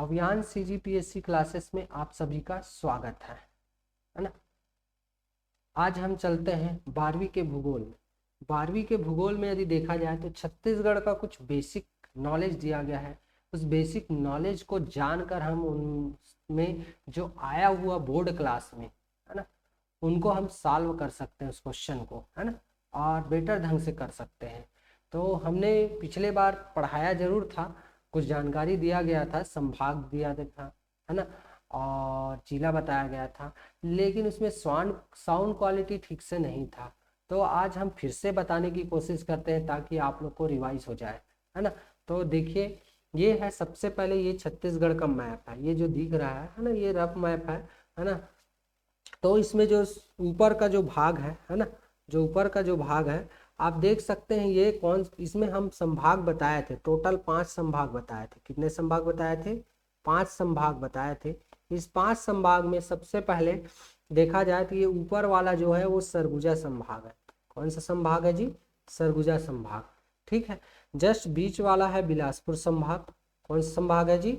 अभियान CGPSC classes में आप सभी का स्वागत है ना। आज हम चलते हैं 12वीं के भूगोल में। 12वीं के भूगोल में यदि देखा जाए तो छत्तीसगढ़ का कुछ बेसिक नॉलेज दिया गया है। उस बेसिक नॉलेज को जानकर हम उनमें जो आया हुआ बोर्ड क्लास में है ना, उनको हम सॉल्व कर सकते हैं उस क्वेश्चन को, है ना, और बेटर ढंग से कर सकते हैं। तो हमने पिछले बार पढ़ाया जरूर था, कुछ जानकारी दिया गया था, संभाग दिया था, है ना, और जिला बताया गया था, लेकिन उसमें साउंड क्वालिटी ठीक से नहीं था। तो आज हम फिर से बताने की कोशिश करते हैं ताकि आप लोग को रिवाइज हो जाए, है ना। तो देखिए, ये है सबसे पहले, ये छत्तीसगढ़ का मैप है, ये जो दिख रहा है ना, ये रफ मैप है ना। तो इसमें जो ऊपर का जो भाग है ना, जो ऊपर का जो भाग है, आप देख सकते हैं ये कौन, इसमें हम संभाग बताए थे, टोटल 5 संभाग बताए थे। कितने संभाग बताए थे? 5 संभाग बताए थे। इस 5 संभाग में सबसे पहले देखा जाए तो ये ऊपर वाला जो है वो सरगुजा संभाग है। कौन सा संभाग है जी? सरगुजा संभाग, ठीक है। जस्ट बीच वाला है बिलासपुर संभाग। कौन सा संभाग है जी?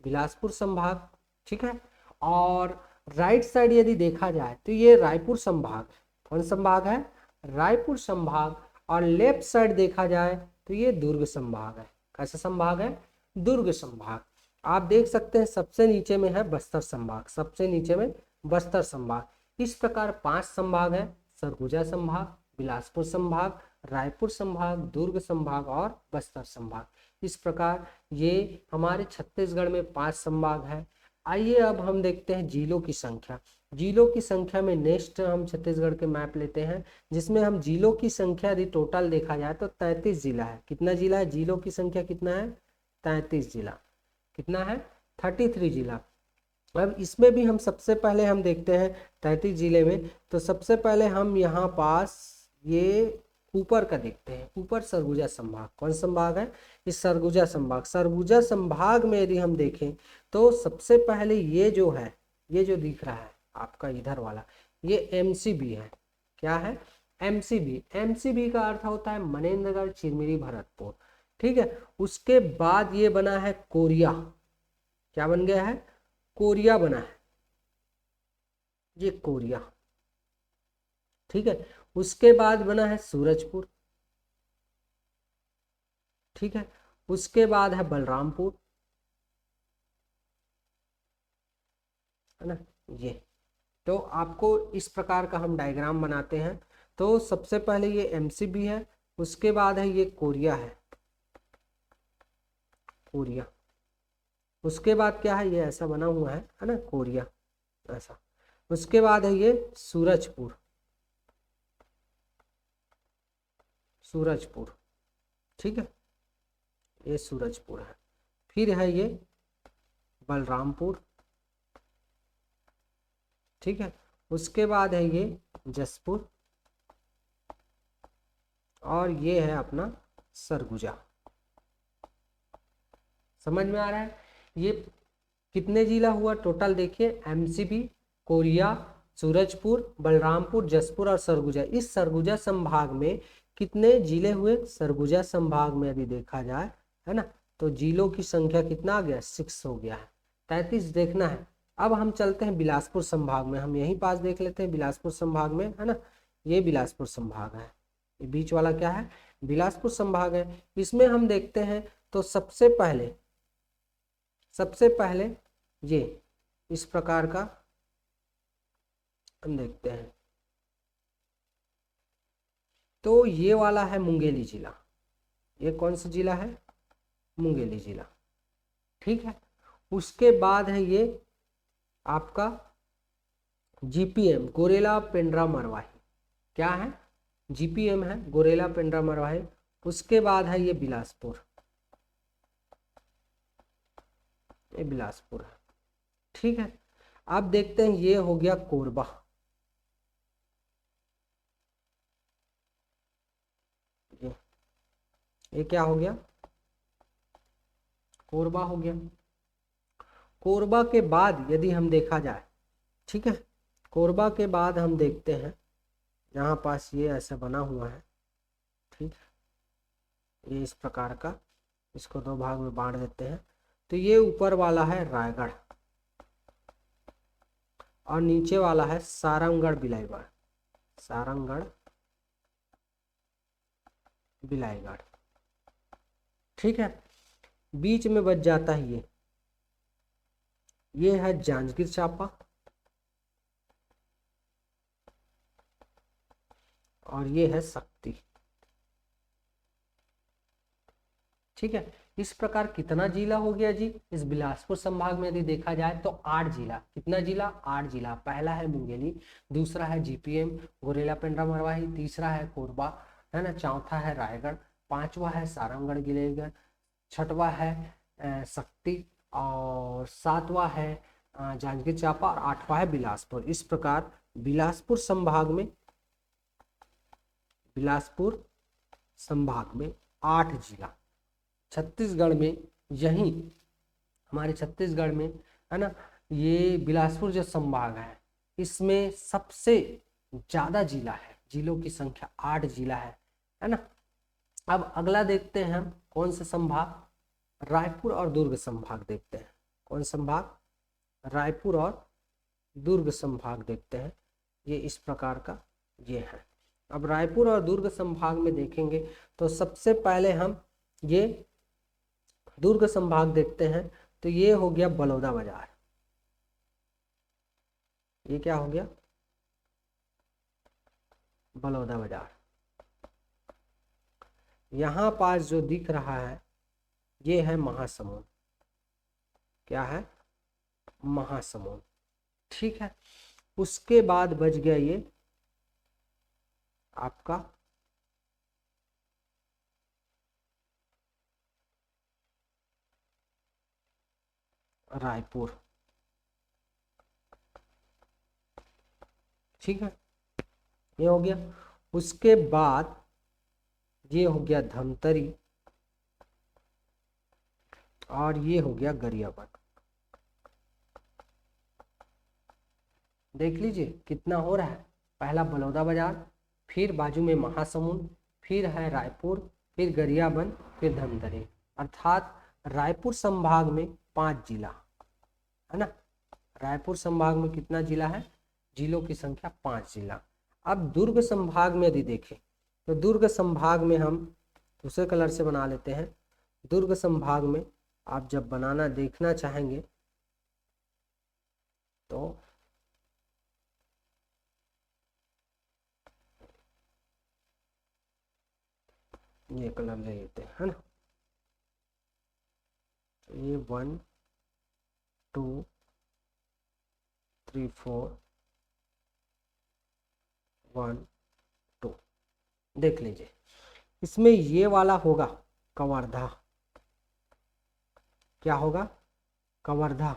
बिलासपुर संभाग, ठीक है। और राइट साइड यदि देखा जाए तो ये रायपुर संभाग। कौन संभाग है? रायपुर संभाग। और लेफ्ट साइड देखा जाए तो ये दुर्ग संभाग है। कैसा संभाग है? दुर्ग संभाग। आप देख सकते हैं सबसे नीचे में है बस्तर संभाग, सबसे नीचे में बस्तर संभाग। इस प्रकार 5 संभाग है, सरगुजा संभाग, बिलासपुर संभाग, रायपुर संभाग, दुर्ग संभाग और बस्तर संभाग। इस प्रकार ये हमारे छत्तीसगढ़ में 5 संभाग है। आइए अब हम देखते हैं जिलों की संख्या। जिलों की संख्या में नेक्स्ट हम छत्तीसगढ़ के मैप लेते हैं, जिसमें हम जिलों की संख्या यदि टोटल देखा जाए तो 33 जिला है। कितना जिला है? जिलों की संख्या कितना है? 33 जिला। कितना है? 33 जिला। अब इसमें भी हम सबसे पहले हम देखते हैं 33 जिले में, तो सबसे पहले हम यहाँ पास ये ऊपर का देखते हैं। ऊपर सरगुजा संभाग। कौन संभाग है? इस सरगुजा संभाग। सरगुजा संभाग में यदि हम देखें तो सबसे पहले ये जो है, ये जो दिख रहा है आपका इधर वाला, ये MCB है। क्या है? MCB। MCB का अर्थ होता है मनेन्द्रगढ़, चिरमिरी, भरतपुर, ठीक है। उसके बाद ये बना है कोरिया। क्या बन गया है? कोरिया बना है, ये कोरिया, ठीक है। उसके बाद बना है सूरजपुर, ठीक है। उसके बाद है बलरामपुर, है ना, ये। तो आपको इस प्रकार का हम डायग्राम बनाते हैं। तो सबसे पहले ये MCB है, उसके बाद है ये कोरिया है, कोरिया। उसके बाद क्या है? ये ऐसा बना हुआ है ना, कोरिया ऐसा। उसके बाद है ये सूरजपुर, सूरजपुर, ठीक है, ये सूरजपुर है। फिर है ये बलरामपुर, ठीक है। उसके बाद है ये जसपुर, और ये है अपना सरगुजा। समझ में आ रहा है? ये कितने जिला हुआ टोटल? देखिए, MCB, कोरिया, सूरजपुर, बलरामपुर, जसपुर और सरगुजा। इस सरगुजा संभाग में कितने जिले हुए? सरगुजा संभाग में यदि देखा जाए, है ना, तो जिलों की संख्या कितना आ गया? 6 हो गया है। 33 देखना है। अब हम चलते हैं बिलासपुर संभाग में। हम यहीं पास देख लेते हैं बिलासपुर संभाग में, है ना। ये बिलासपुर संभाग है, ये बीच वाला क्या है? बिलासपुर संभाग है। इसमें हम देखते हैं तो सबसे पहले ये इस प्रकार का हम देखते हैं। तो ये वाला है मुंगेली जिला। ये कौन सा जिला है? मुंगेली जिला, ठीक है। उसके बाद है ये आपका GPM, गोरेला पेंड्रा मरवाही। क्या है? GPM है, गोरेला पेंड्रा मरवाही। उसके बाद है ये बिलासपुर, ये बिलासपुर है, ठीक है। अब देखते हैं, ये हो गया कोरबा, ये क्या हो गया? कोरबा हो गया। कोरबा के बाद यदि हम देखा जाए, ठीक है, कोरबा के बाद हम देखते हैं यहाँ पास ये ऐसा बना हुआ है, ठीक, ये इस प्रकार का, इसको 2 भाग में बांट देते हैं, तो ये ऊपर वाला है रायगढ़ और नीचे वाला है सारंगगढ़ बिलाईगढ़, सारंगगढ़ बिलाईगढ़। ठीक है, बीच में बच जाता है ये है जांजगीर चांपा और ये है शक्ति। ठीक है, इस प्रकार कितना जिला हो गया जी इस बिलासपुर संभाग में? यदि देखा जाए तो 8 जिला। कितना जिला? 8 जिला। पहला है मुंगेली, दूसरा है जीपीएम गोरेला पेंड्रा मरवाही, तीसरा है कोरबा, है ना, चौथा है रायगढ़, पांचवा है सारंगगढ़ गिलेगढ़, छठवा है शक्ति और सातवां है जांजगीर चांपा और आठवां है बिलासपुर। इस प्रकार बिलासपुर संभाग में 8 जिला। छत्तीसगढ़ में यही हमारे छत्तीसगढ़ में, है ना, ये बिलासपुर जो संभाग है इसमें सबसे ज्यादा जिला है, जिलों की संख्या 8 जिला है ना। अब अगला देखते हैं हम कौन से संभाग? रायपुर और दुर्ग संभाग देखते हैं। कौन संभाग? रायपुर और दुर्ग संभाग देखते हैं। ये इस प्रकार का ये है। अब रायपुर और दुर्ग संभाग में देखेंगे तो सबसे पहले हम ये दुर्ग संभाग देखते हैं। तो ये हो गया बलौदा बाजार। ये क्या हो गया? बलौदा बाजार। यहां पास जो दिख रहा है ये है महासमुंद। क्या है? महासमुंद। ठीक है, उसके बाद बच गया ये आपका रायपुर। ठीक है, ये हो गया। उसके बाद ये हो गया धमतरी और ये हो गया गरियाबंद। देख लीजिए कितना हो रहा है। पहला बलौदा बाजार, फिर बाजू में महासमुंद, फिर है रायपुर, फिर गरियाबंद, फिर धमतरी। अर्थात रायपुर संभाग में 5 जिला है ना। रायपुर संभाग में कितना जिला है? जिलों की संख्या 5 जिला। अब दुर्ग संभाग में यदि देखें तो दुर्ग संभाग में हम दूसरे कलर से बना लेते हैं। दुर्ग संभाग में आप जब बनाना देखना चाहेंगे तो ये कलर ले लेते हैं, है ना। ये 1 2 3 4 1 2 देख लीजिए। इसमें ये वाला होगा कवर्धा। क्या होगा? कवर्धा।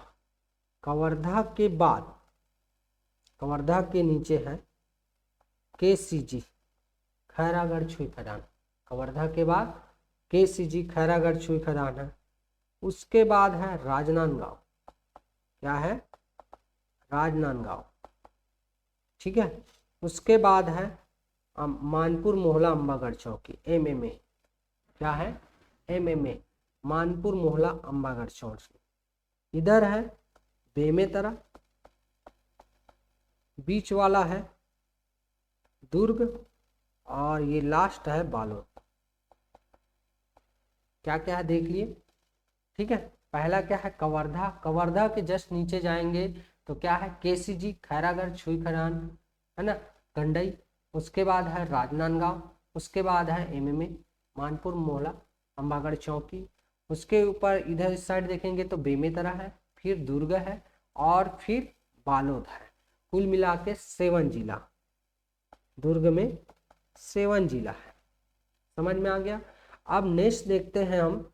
कवर्धा के बाद कवर्धा के नीचे है केसीजी खैरागढ़ छुई खदान। कवर्धा के बाद केसीजी खैरागढ़ छुई खदान है। उसके बाद है राजनांदगांव। क्या है? राजनांदगांव। ठीक है, उसके बाद है मानपुर मोहला अंबागढ़ चौकी, MMA। क्या है? MMA, मानपुर मोहला अंबागढ़ चौकी। इधर है बेमेतरा, बीच वाला है दुर्ग और ये लास्ट है बालोद। क्या क्या है देख लिए। ठीक है, पहला क्या है? कवर्धा। कवर्धा के जस्ट नीचे जाएंगे तो क्या है? केसीजी खैरागढ़ छुई खदान, है ना, गंडई। उसके बाद है राजनांदगांव, उसके बाद है MMA मानपुर मोहला अंबागढ़ चौकी। उसके ऊपर इधर इस साइड देखेंगे तो बेमेतरा है, फिर दुर्ग है और फिर बालोद है। कुल मिला के 7 जिला। दुर्ग में 7 जिला है। समझ में आ गया। अब नेक्स्ट देखते हैं हम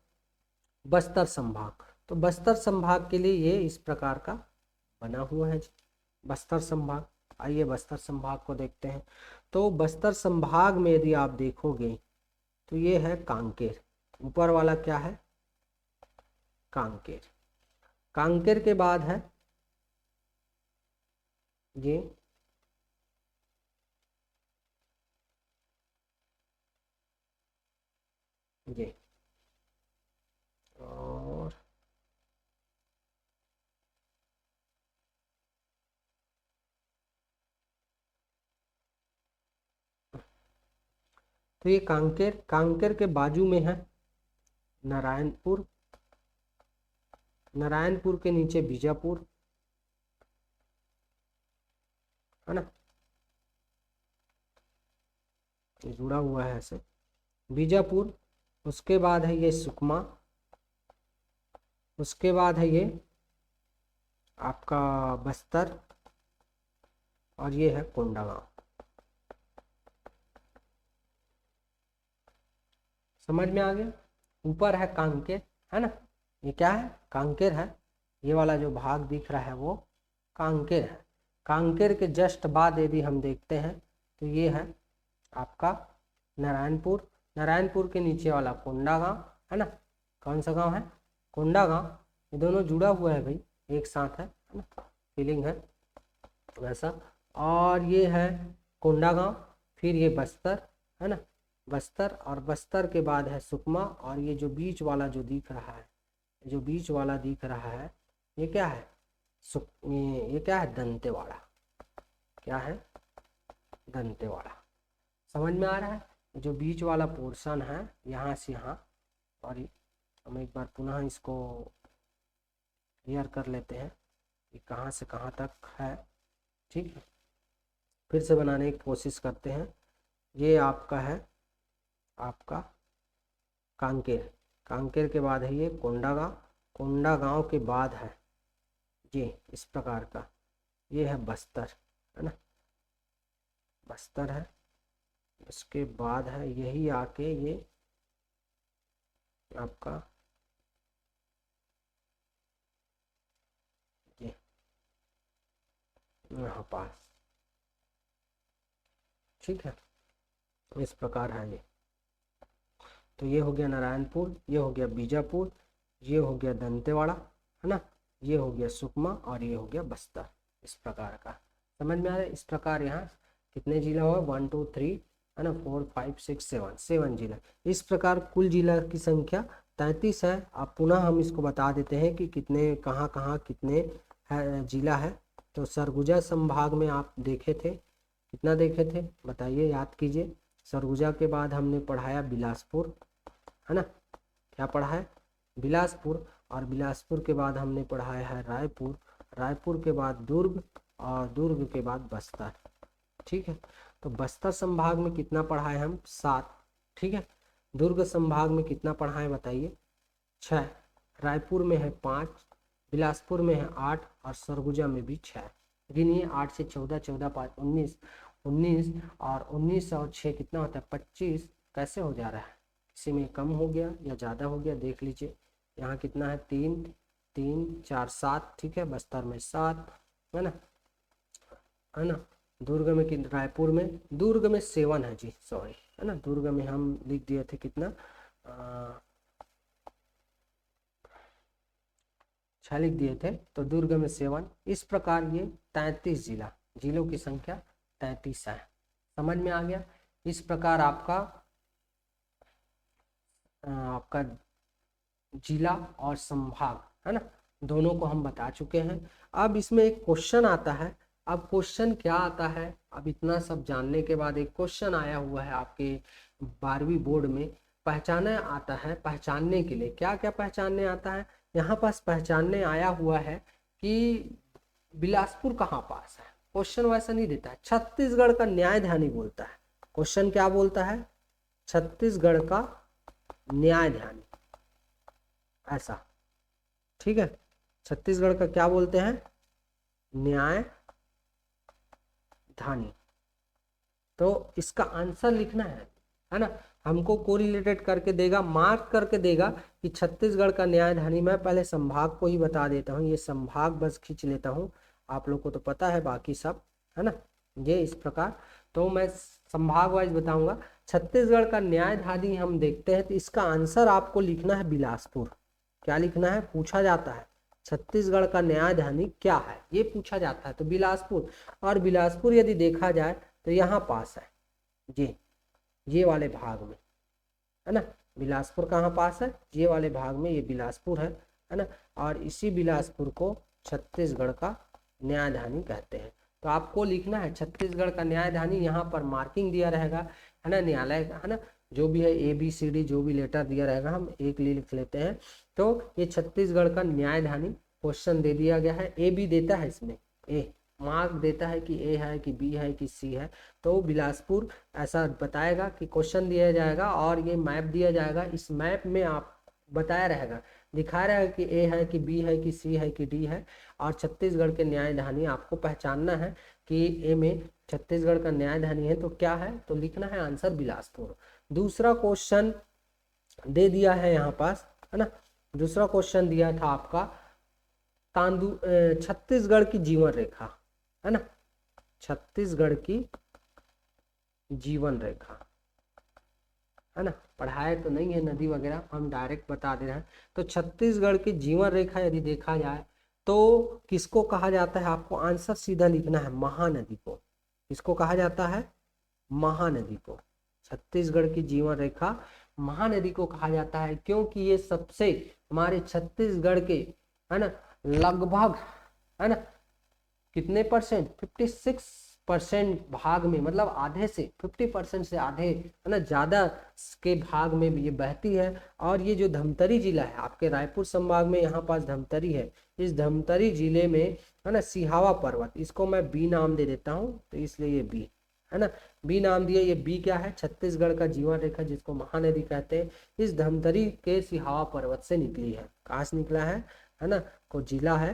बस्तर संभाग। तो बस्तर संभाग के लिए ये इस प्रकार का बना हुआ है जी, बस्तर संभाग। आइए बस्तर संभाग को देखते हैं। तो बस्तर संभाग में यदि आप देखोगे तो ये है कांकेर। ऊपर वाला क्या है? कांकेर। कांकेर के बाद है ये और तो ये कांकेर, कांकेर के बाजू में है नारायणपुर, नारायणपुर के नीचे बीजापुर, है ना, ये जुड़ा हुआ है ऐसे बीजापुर। उसके बाद है ये सुकमा, उसके बाद है ये आपका बस्तर, और ये है कोंडागांव। समझ में आ गया। ऊपर है कांकेर, है ना, ये क्या है, कांकेर है, ये वाला जो भाग दिख रहा है वो कांकेर है। कांकेर के जस्ट बाद यदि हम देखते हैं तो ये है आपका नारायणपुर, नारायणपुर के नीचे वाला कोंडागांव, है ना, कौन सा गांव है, कोंडागांव। ये दोनों जुड़ा हुआ है भाई, एक साथ है ना, फीलिंग है वैसा। और ये है कोंडागांव, फिर ये बस्तर, है ना, बस्तर, और बस्तर के बाद है सुकमा, और ये जो बीच वाला जो दिख रहा है, जो बीच वाला दिख रहा है ये क्या है, ये क्या है, दंतेवाड़ा। क्या है, दंतेवाड़ा। समझ में आ रहा है। जो बीच वाला पोर्शन है यहाँ से यहाँ, और हम एक बार पुनः इसको क्लियर कर लेते हैं कि कहाँ से कहाँ तक है। ठीक है, फिर से बनाने की कोशिश करते हैं। ये आपका है आपका कांकेर, कांकेर के बाद है ये कोंडागांव, कोंडागांव के बाद है ये इस प्रकार का, ये है बस्तर, है ना, बस्तर है। इसके बाद है यही आके ये आपका ये यहाँ पास। ठीक है, इस प्रकार है ये। तो ये हो गया नारायणपुर, ये हो गया बीजापुर, ये हो गया दंतेवाड़ा, है ना, ये हो गया सुकमा, और ये हो गया बस्तर। इस प्रकार का समझ में आ रहा है। इस प्रकार यहाँ कितने जिला हुआ, 1 2 3, है ना, 4 5 6 7, 7 जिला। इस प्रकार कुल जिला की संख्या 33 है। अब पुनः हम इसको बता देते हैं कि कितने कहाँ कहाँ कितने है जिला है। तो सरगुजा संभाग में आप देखे थे, कितना देखे थे बताइए, याद कीजिए। सरगुजा के बाद हमने पढ़ाया बिलासपुर, है ना, क्या पढ़ा है, बिलासपुर। और बिलासपुर के बाद हमने पढ़ाया है रायपुर, रायपुर के बाद दुर्ग, और दुर्ग के बाद बस्तर। ठीक है, तो बस्तर संभाग में कितना पढ़ाए हम, 7। ठीक है, दुर्ग संभाग में कितना पढ़ाए बताइए, 6। रायपुर में है 5, बिलासपुर में है 8, और सरगुजा में भी 6। गिनिए, 8 से 14, 14 5 19, 19, और 19 और 6 कितना होता है, 25। कैसे हो जा रहा है, किसी में कम हो गया या ज़्यादा हो गया, देख लीजिए। यहाँ कितना है, 3 3 4 7। ठीक है, बस्तर में 7, है ना, है ना। दुर्ग में कितना, रायपुर में, दुर्ग में 7 है जी, सॉरी, है ना। दुर्ग में हम लिख दिए थे कितना, 6 लिख दिए थे, तो दुर्ग में 7। इस प्रकार ये 33 जिला, जिलों की संख्या 33 है। समझ में आ गया। इस प्रकार आपका आपका जिला और संभाग, है ना, दोनों को हम बता चुके हैं। अब इसमें एक क्वेश्चन आता है। अब क्वेश्चन क्या आता है, अब इतना सब जानने के बाद एक क्वेश्चन आया हुआ है आपके 12वीं बोर्ड में, पहचाना आता है। पहचानने के लिए क्या क्या पहचानने आता है, यहाँ पास पहचानने आया हुआ है कि बिलासपुर कहाँ पास है। क्वेश्चन वैसा नहीं देता है, छत्तीसगढ़ का न्यायध्यानी बोलता है। क्वेश्चन क्या बोलता है, छत्तीसगढ़ का न्यायध्यानी, ऐसा। ठीक है, छत्तीसगढ़ का क्या बोलते हैं, न्यायधानी। तो इसका आंसर लिखना है ना। हमको कोरिलेटेड करके देगा, मार्क करके देगा कि छत्तीसगढ़ का न्यायधानी। मैं पहले संभाग को ही बता देता हूँ, ये संभाग बस खींच लेता हूँ, आप लोग को तो पता है बाकी सब, है ना। ये इस प्रकार, तो मैं संभाग वाइज बताऊंगा। छत्तीसगढ़ का न्यायधानी हम देखते हैं, तो इसका आंसर आपको लिखना है बिलासपुर। क्या लिखना है, पूछा जाता है छत्तीसगढ़ का न्यायधानी क्या है, ये पूछा जाता है, तो बिलासपुर। और बिलासपुर यदि देखा जाए तो यहाँ पास है, ये वाले भाग में, है ना। बिलासपुर कहाँ पास है, ये वाले भाग में, ये बिलासपुर है ना। और इसी बिलासपुर को छत्तीसगढ़ का न्यायधानी कहते हैं। तो आपको लिखना है छत्तीसगढ़ का न्यायधानी, यहाँ पर मार्किंग दिया रहेगा है ना, न्यायालय का, है ना, जो भी है ABCD जो भी लेटर दिया रहेगा हम एक लिख लेते हैं। तो ये छत्तीसगढ़ का न्यायधानी क्वेश्चन दे दिया गया है। ए भी देता है इसमें, ए मार्क देता है कि ए है कि बी है कि सी है। तो बिलासपुर ऐसा बताएगा कि क्वेश्चन दिया जाएगा और ये मैप दिया जाएगा। इस मैप में आप बताया रहेगा, दिखा रहा है कि ए है कि बी है कि सी है कि डी है। और छत्तीसगढ़ के न्यायधानी आपको पहचानना है कि ए में छत्तीसगढ़ का न्यायधानी है तो क्या है, तो लिखना है आंसर बिलासपुर। दूसरा क्वेश्चन दे दिया है यहाँ पास, है ना, दूसरा क्वेश्चन दिया था आपका छत्तीसगढ़ की जीवन रेखा, है ना, छत्तीसगढ़ की जीवन रेखा, है ना, पढ़ाए तो नहीं है नदी वगैरह, हम डायरेक्ट बता दे रहे हैं। तो छत्तीसगढ़ की जीवन रेखा यदि देखा जाए तो किसको कहा जाता है, आपको आंसर सीधा लिखना है महानदी को। किसको कहा जाता है, महानदी को। छत्तीसगढ़ की जीवन रेखा महानदी को कहा जाता है, क्योंकि ये सबसे हमारे छत्तीसगढ़ के, है ना, लगभग, है ना, कितने परसेंट, 56% भाग में, मतलब आधे से 50% से आधे, है ना, ज्यादा के भाग में ये बहती है। और ये जो धमतरी जिला है आपके रायपुर संभाग में, यहाँ पास धमतरी है, इस धमतरी जिले में, है ना, सिहावा पर्वत, इसको मैं बी नाम दे देता हूँ तो इसलिए ये बी, है ना, बी नाम दिया। ये बी क्या है, छत्तीसगढ़ का जीवन रेखा जिसको महानदी कहते हैं, इस धमतरी के सिहावा पर्वत से निकली है। कहाँ से निकला है ना, को जिला है,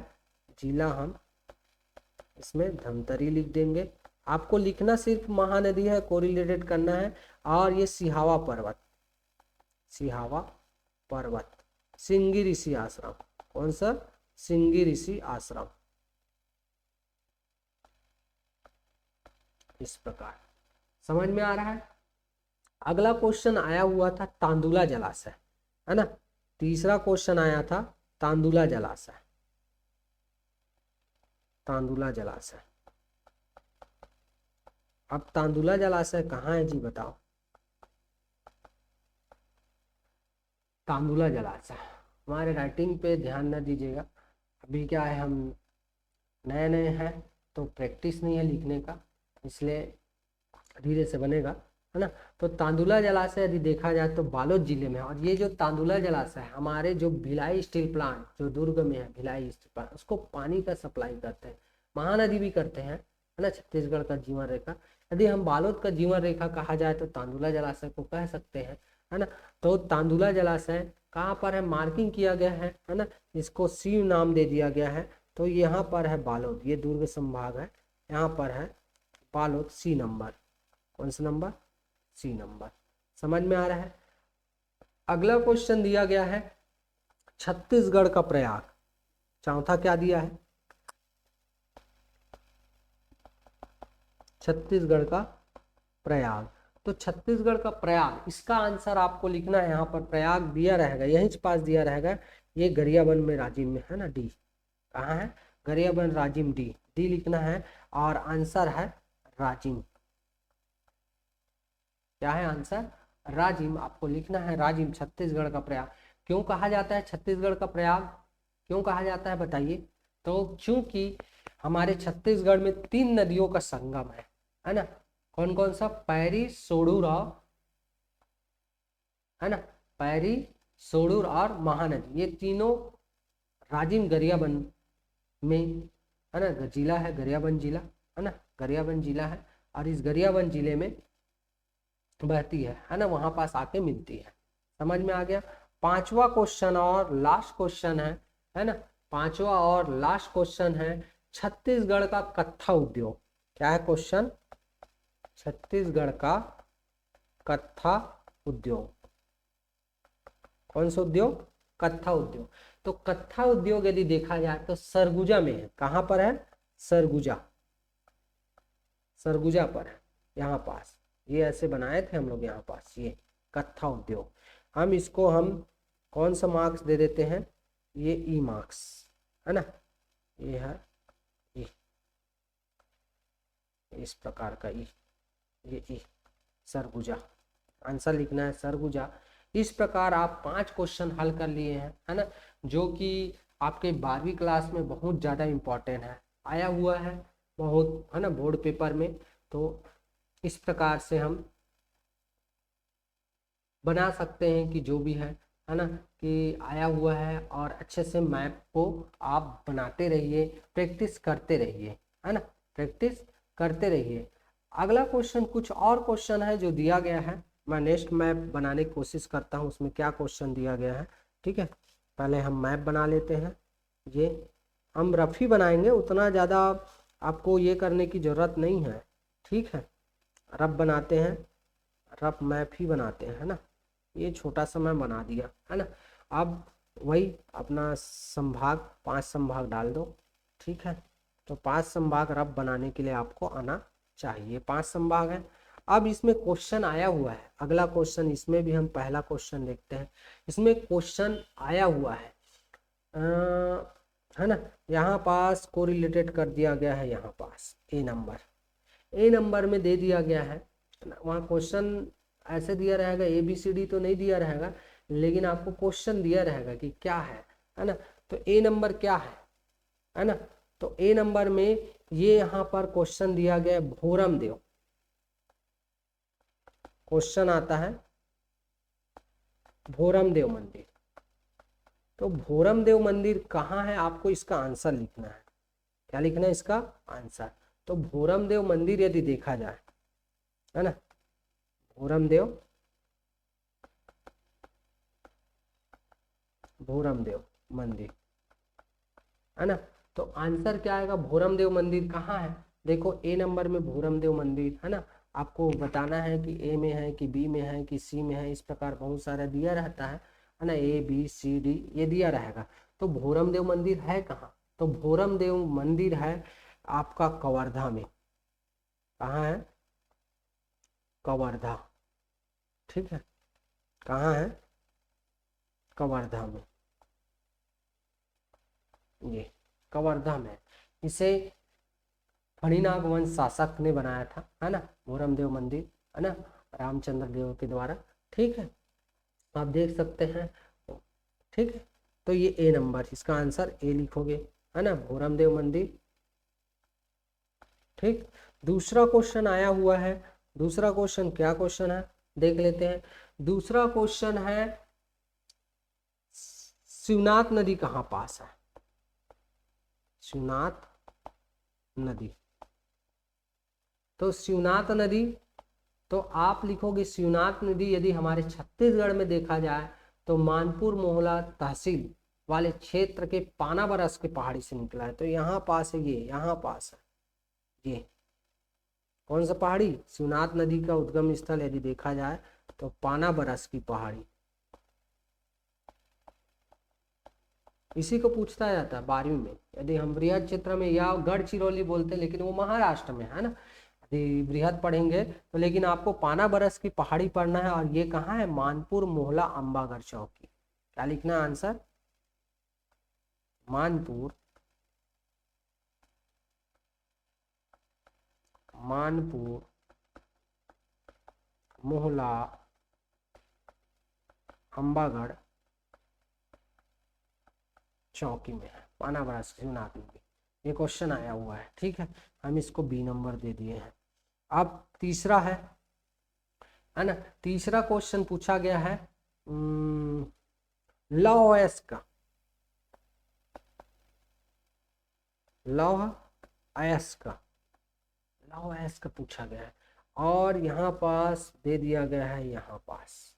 जिला हम इसमें धमतरी लिख देंगे। आपको लिखना सिर्फ महानदी है, कोरिलेटेड करना है। और ये सिहावा पर्वत, सिहावा पर्वत, सिंगी ऋषि आश्रम, कौन सा, सिंगी ऋषि आश्रम, इस प्रकार समझ में आ रहा है। अगला क्वेश्चन आया हुआ था तांदुला जलाशय, है ना, तीसरा क्वेश्चन आया था तांदुला जलाशय, तांदुला जलाशय। अब तांदुला जलाशय कहाँ है जी बताओ, तांदुला जलाशय, हमारे राइटिंग पे ध्यान न दीजिएगा, अभी क्या है हम नए नए हैं तो प्रैक्टिस नहीं है लिखने का, इसलिए धीरे से बनेगा, है ना। तो तांदुला जलाशय यदि देखा जाए तो बालोद जिले में है। और ये जो तांदुला जलाशय है हमारे जो भिलाई स्टील प्लांट जो दुर्ग में है, भिलाई स्टील प्लांट, उसको पानी का सप्लाई करते हैं, महानदी भी करते हैं, है ना, छत्तीसगढ़ का जीवन रेखा। यदि हम बालोद का जीवन रेखा कहा जाए तो तांदुला जलाशय को कह सकते हैं, है ना। तो तांदुला जलाशय कहाँ पर है, मार्किंग किया गया है ना, इसको सी नाम दे दिया गया है। तो यहाँ पर है बालोद, ये दुर्ग संभाग है, यहाँ पर है बालोद, सी नंबर, कौन सा नंबर, सी नंबर, समझ में आ रहा है। अगला क्वेश्चन दिया गया है छत्तीसगढ़ का प्रयाग, चौथा क्या दिया है, छत्तीसगढ़ का प्रयाग। तो छत्तीसगढ़ का प्रयाग, इसका आंसर आपको लिखना है, यहाँ पर प्रयाग दिया रहेगा, यहीं पास दिया रहेगा, ये गरियाबंद में राजिम में है ना, डी, कहाँ है, गरियाबंद राजिम, डी, डी लिखना है। और आंसर है राजिम, क्या है आंसर, राजिम, आपको लिखना है राजिम, छत्तीसगढ़ का प्रयाग। क्यों कहा जाता है छत्तीसगढ़ का प्रयाग, क्यों कहा जाता है बताइए। तो क्योंकि हमारे छत्तीसगढ़ में 3 नदियों का संगम है ना, कौन कौन सा, पैरी, सोडूर और, है ना, पैरी, सोडूर और महानदी, ये तीनों राजिम गरियाबंद में, है ना, जिला है गरियाबंद जिला, है ना, गरियाबंद जिला है। और इस गरियाबंद जिले में बहती है ना, वहां पास आके मिलती है, समझ में आ गया। पांचवा क्वेश्चन और लास्ट क्वेश्चन है ना, पांचवा और लास्ट क्वेश्चन है छत्तीसगढ़ का कत्था उद्योग, क्या है क्वेश्चन, छत्तीसगढ़ का कत्था उद्योग, कौन सा उद्योग, कत्था उद्योग। तो कत्था उद्योग यदि देखा जाए तो सरगुजा में है, कहां पर है, सरगुजा, सरगुजा पर है, यहाँ पास, ये ऐसे बनाए थे हम लोग यहाँ पास, ये कत्था उद्योग। हम इसको हम कौन सा मार्क्स दे देते हैं, ये ई मार्क्स, है ना, ये है ई, इस प्रकार का ई, ये ई, सरगुजा, आंसर लिखना है सरगुजा। इस प्रकार आप 5 क्वेश्चन हल कर लिए हैं, है ना, जो कि आपके 12वीं क्लास में बहुत ज़्यादा इम्पोर्टेंट है, आया हुआ है बहुत, है ना, बोर्ड पेपर में। तो इस प्रकार से हम बना सकते हैं कि जो भी है ना, कि आया हुआ है, और अच्छे से मैप को आप बनाते रहिए, प्रैक्टिस करते रहिए, है ना, प्रैक्टिस करते रहिए। अगला क्वेश्चन कुछ और क्वेश्चन है जो दिया गया है, मैं नेक्स्ट मैप बनाने की कोशिश करता हूँ उसमें क्या क्वेश्चन दिया गया है। ठीक है, पहले हम मैप बना लेते हैं। ये हम रफ ही बनाएंगे, उतना ज़्यादा आपको ये करने की ज़रूरत नहीं है। ठीक है, रफ बनाते हैं, रफ मैप ही बनाते हैं, है ना। ये छोटा सा मैं बना दिया, है ना। अब वही अपना संभाग, 5 संभाग डाल दो। ठीक है, तो 5 संभाग रफ बनाने के लिए आपको आना चाहिए। 5 संभाग है। अब इसमें क्वेश्चन आया हुआ है, अगला क्वेश्चन, इसमें भी हम पहला क्वेश्चन देखते हैं। इसमें क्वेश्चन आया हुआ है ना, यहाँ पास को रिलेटेड कर दिया गया है, यहाँ पास ए नंबर में दे दिया गया है। वहाँ क्वेश्चन ऐसे दिया रहेगा, ABCD तो नहीं दिया रहेगा, लेकिन आपको क्वेश्चन दिया रहेगा कि क्या है ना। तो ए नंबर क्या है ना, तो ए नंबर में ये यहाँ पर क्वेश्चन दिया गया है भोरम देव। क्वेश्चन आता है भोरम देव मंदिर। तो भोरम देव मंदिर कहाँ है, आपको इसका आंसर लिखना है। क्या लिखना है इसका आंसर। तो भोरम देव मंदिर यदि देखा जाए, है ना, भोरम देव मंदिर, है ना। तो आंसर क्या आएगा, भोरम देव मंदिर कहाँ है। देखो ए नंबर में भोरम देव मंदिर, है ना। आपको बताना है कि ए में है कि बी में है कि सी में है, इस प्रकार बहुत सारा दिया रहता है ना, ABCD ये दिया रहेगा। तो भोरम देव मंदिर है कहाँ, तो भोरम देव मंदिर है आपका कवर्धा में। कहाँ है, कवर्धा। ठीक है, कहाँ है, कवर्धा में, ये कवर्धा में। इसे फणिनाग वंश शासक ने बनाया था, है ना, भोरम देव मंदिर, है ना, रामचंद्र देव के द्वारा। ठीक है, आप देख सकते हैं। ठीक है, तो ये ए नंबर, इसका आंसर ए लिखोगे, है ना, भोरम देव मंदिर। ठीक, दूसरा क्वेश्चन आया हुआ है। दूसरा क्वेश्चन क्या क्वेश्चन है देख लेते हैं। दूसरा क्वेश्चन है शिवनाथ नदी कहाँ पास है, शिवनाथ नदी। तो शिवनाथ नदी, तो आप लिखोगे शिवनाथ नदी यदि हमारे छत्तीसगढ़ में देखा जाए तो मानपुर मोहला तहसील वाले क्षेत्र के पाना बरस के पहाड़ी से निकला है। तो यहाँ पास है, ये यहाँ पास है। ये कौन सा पहाड़ी, शिवनाथ नदी का उद्गम स्थल यदि देखा जाए तो पाना बरस की पहाड़ी। इसी को पूछता जाता है 12वीं में, यदि हम बृहद क्षेत्र में, या गढ़चिरौली बोलते हैं लेकिन वो महाराष्ट्र में है ना, यदि बृहद पढ़ेंगे तो, लेकिन आपको पाना बरस की पहाड़ी पढ़ना है। और ये कहाँ है, मानपुर मोहला अंबागढ़ चौकी। क्या लिखना है आंसर, मानपुर मोहला अंबागढ़ चौकी में है, पाना बरस शिवनाथ नदी। ये क्वेश्चन आया हुआ है। ठीक है, हम इसको B नंबर दे दिए हैं। अब तीसरा है ना, तीसरा क्वेश्चन पूछा गया है लौह अयस्क का, लौह अयस्क पूछा गया है, और यहाँ पास दे दिया गया है, यहाँ पास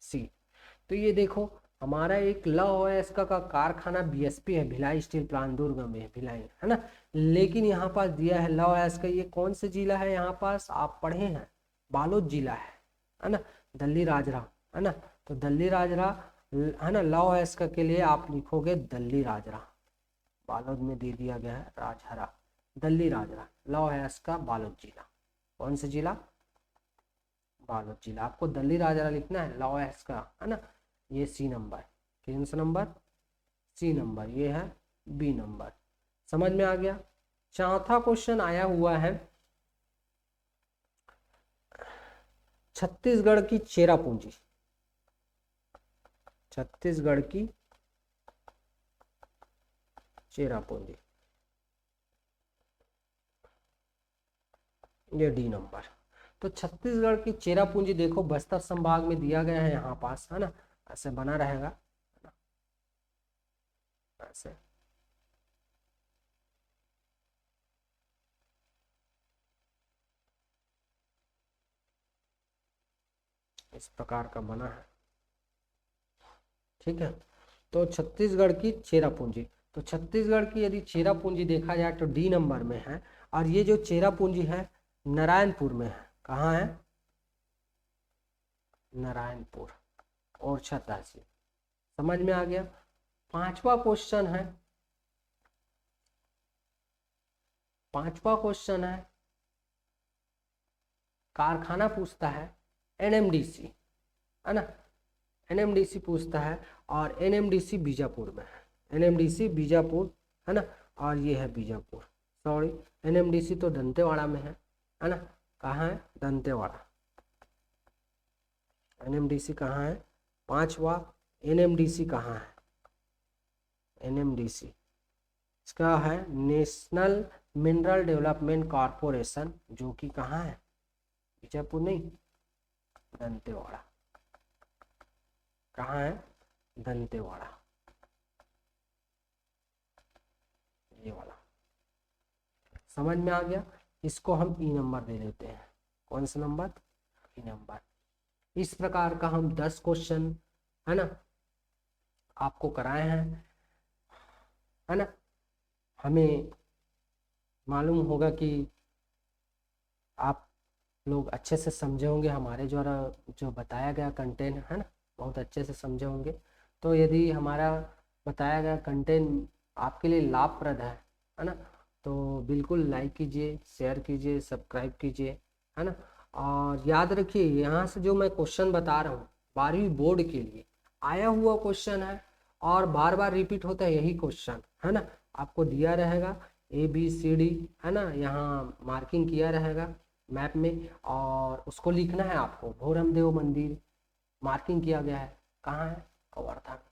C। तो ये देखो, हमारा एक लौह अयस्क का कारखाना BSP है, भिलाई स्टील प्लांट दुर्ग में है, भिलाई, है ना। लेकिन यहाँ पास दिया है लौह अयस्क, ये कौन से जिला है, यहाँ पास आप पढ़े हैं, बालोद जिला है ना, दल्ली राजरा, है ना। तो दल्ली राजरा, है ना, लौह अयस्क के लिए आप लिखोगे दल्ली राजरा। बालोद में दे दिया गया है राजहरा, दल्ली राजरा, लौह अयस्क का बालोद जिला। कौन सा जिला, बालोद जिला। आपको दल्ली राजरा लिखना है, लौह अयस्क का, है ना। ये C नंबर, कौन सा नंबर, C नंबर। ये है B नंबर। समझ में आ गया। चौथा क्वेश्चन आया हुआ है छत्तीसगढ़ की चेरापूंजी, छत्तीसगढ़ की चेरापूंजी, ये D नंबर। तो छत्तीसगढ़ की चेरापूंजी देखो बस्तर संभाग में दिया गया है यहाँ पास, है ना, ऐसे बना रहेगा, है ना, ऐसे इस प्रकार का बना है, ठीक है। तो छत्तीसगढ़ की चेरापूंजी, तो छत्तीसगढ़ की यदि चेरापूंजी देखा जाए तो डी नंबर में है, और ये जो चेरापूंजी है नारायणपुर में है। कहाँ है? नारायणपुर और तहसील। समझ में आ गया। पांचवा क्वेश्चन है, पांचवा क्वेश्चन है, कारखाना पूछता है एनएमडीसी, है ना, एनएमडीसी पूछता है, और एनएमडीसी बीजापुर में है, एनएमडीसी बीजापुर, है ना, और ये है बीजापुर, सॉरी एनएमडीसी तो दंतेवाड़ा में है ना, कहाँ है? दंतेवाड़ा। एनएमडीसी कहाँ है? पांचवा एनएमडीसी कहाँ है? एनएमडीसी इसका है नेशनल मिनरल डेवलपमेंट कॉरपोरेशन, जो कि कहाँ है? बीजापुर नहीं, दंतेवाड़ा। कहाँ है? दंतेवाड़ा, ये वाला। समझ में आ गया। इसको हम ई नंबर दे देते हैं। कौन सा नंबर? ई नंबर। इस प्रकार का हम 10 क्वेश्चन, है ना, आपको कराए हैं, है ना। हमें मालूम होगा कि आप लोग अच्छे से समझे होंगे, हमारे द्वारा जो बताया गया कंटेंट, है ना, बहुत अच्छे से समझे होंगे। तो यदि हमारा बताया गया कंटेंट आपके लिए लाभप्रद है ना, तो बिल्कुल लाइक कीजिए, शेयर कीजिए, सब्सक्राइब कीजिए, है ना। और याद रखिए, यहाँ से जो मैं क्वेश्चन बता रहा हूँ 12वीं बोर्ड के लिए आया हुआ क्वेश्चन है, और बार बार रिपीट होता है यही क्वेश्चन, है ना। आपको दिया रहेगा ABCD, है ना, यहाँ मार्किंग किया रहेगा मैप में, और उसको लिखना है आपको। भोरमदेव मंदिर मार्किंग किया गया है, कहाँ है? कवर्धा में,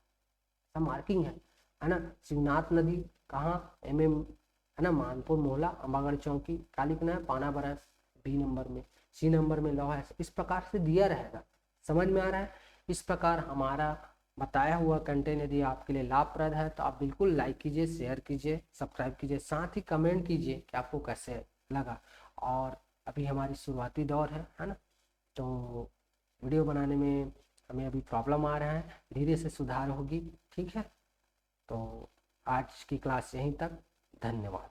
सब मार्किंग है ना। शिवनाथ नदी कहाँ? MM, है ना, मानपुर मोहला अम्बागढ़ चौकी। क्या लिखना है? पाना बरस, B नंबर में। C नंबर में लौह है। इस प्रकार से दिया रहेगा। समझ में आ रहा है? इस प्रकार हमारा बताया हुआ कंटेंट यदि आपके लिए लाभप्रद है तो आप बिल्कुल लाइक कीजिए, शेयर कीजिए, सब्सक्राइब कीजिए, साथ ही कमेंट कीजिए कि आपको कैसे लगा। और अभी हमारी शुरुआती दौर है ना, तो वीडियो बनाने में हमें अभी प्रॉब्लम आ रहा है, धीरे से सुधार होगी, ठीक है। तो आज की क्लास यहीं तक, धन्यवाद।